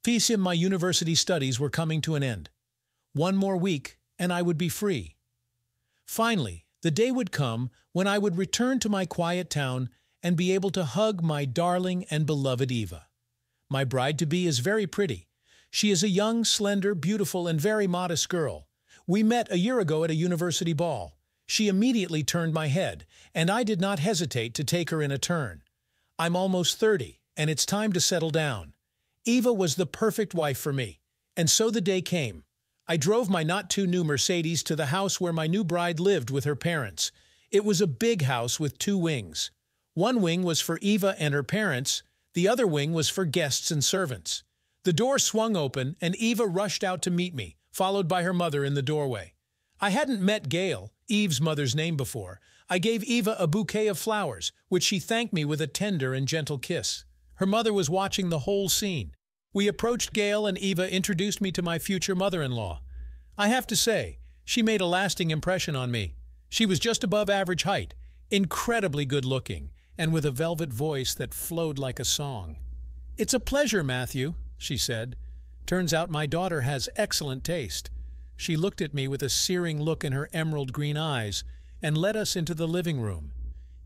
peace in my university studies were coming to an end. One more week, and I would be free. Finally, the day would come when I would return to my quiet town and be able to hug my darling and beloved Eva. My bride-to-be is very pretty. She is a young, slender, beautiful, and very modest girl. We met a year ago at a university ball. She immediately turned my head, and I did not hesitate to take her in a turn. I'm almost 30, and it's time to settle down. Eva was the perfect wife for me, and so the day came. I drove my not-too-new Mercedes to the house where my new bride lived with her parents. It was a big house with 2 wings. One wing was for Eva and her parents, the other wing was for guests and servants. The door swung open, and Eva rushed out to meet me, followed by her mother in the doorway. I hadn't met Gayle, Eve's mother's name, before. I gave Eva a bouquet of flowers, which she thanked me with a tender and gentle kiss. Her mother was watching the whole scene. We approached Gayle, and Eva introduced me to my future mother-in-law. I have to say, she made a lasting impression on me. She was just above average height, incredibly good-looking, and with a velvet voice that flowed like a song. "It's a pleasure, Matthew," she said. "Turns out my daughter has excellent taste." She looked at me with a searing look in her emerald green eyes and led us into the living room.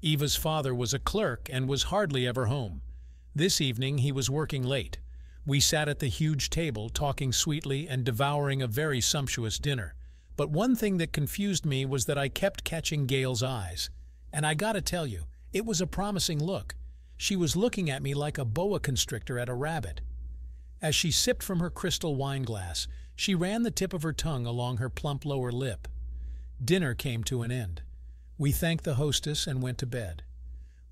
Eva's father was a clerk and was hardly ever home. This evening he was working late. We sat at the huge table, talking sweetly and devouring a very sumptuous dinner. But one thing that confused me was that I kept catching Gayle's eyes. And I gotta tell you, it was a promising look. She was looking at me like a boa constrictor at a rabbit. As she sipped from her crystal wine glass, she ran the tip of her tongue along her plump lower lip. Dinner came to an end. We thanked the hostess and went to bed.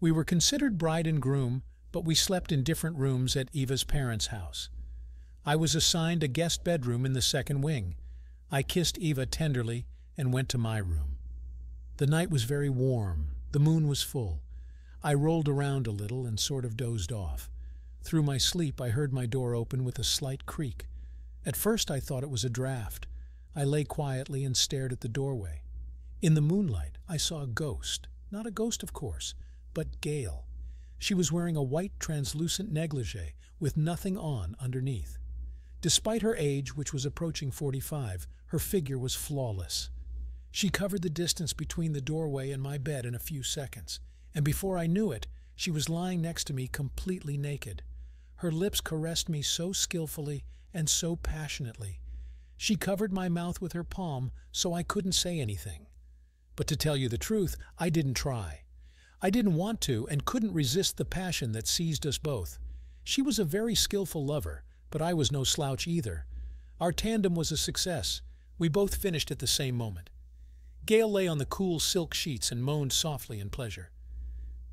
We were considered bride and groom, but we slept in different rooms at Eva's parents' house. I was assigned a guest bedroom in the second wing. I kissed Eva tenderly and went to my room. The night was very warm. The moon was full. I rolled around a little and sort of dozed off. Through my sleep, I heard my door open with a slight creak. At first, I thought it was a draft. I lay quietly and stared at the doorway. In the moonlight, I saw a ghost. Not a ghost, of course, but Gayle. She was wearing a white translucent negligee with nothing on underneath. Despite her age, which was approaching 45, her figure was flawless. She covered the distance between the doorway and my bed in a few seconds, and before I knew it, she was lying next to me completely naked. Her lips caressed me so skillfully and so passionately. She covered my mouth with her palm so I couldn't say anything. But to tell you the truth, I didn't try. I didn't want to and couldn't resist the passion that seized us both. She was a very skillful lover, but I was no slouch either. Our tandem was a success. We both finished at the same moment. Gayle lay on the cool silk sheets and moaned softly in pleasure.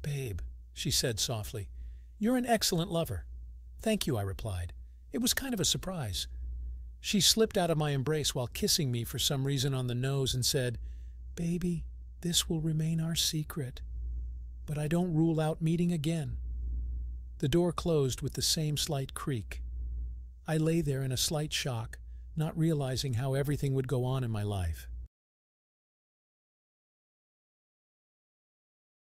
"Babe," she said softly, "you're an excellent lover." "Thank you," I replied. It was kind of a surprise. She slipped out of my embrace while kissing me for some reason on the nose and said, "Baby, this will remain our secret. But I don't rule out meeting again." The door closed with the same slight creak. I lay there in a slight shock, not realizing how everything would go on in my life.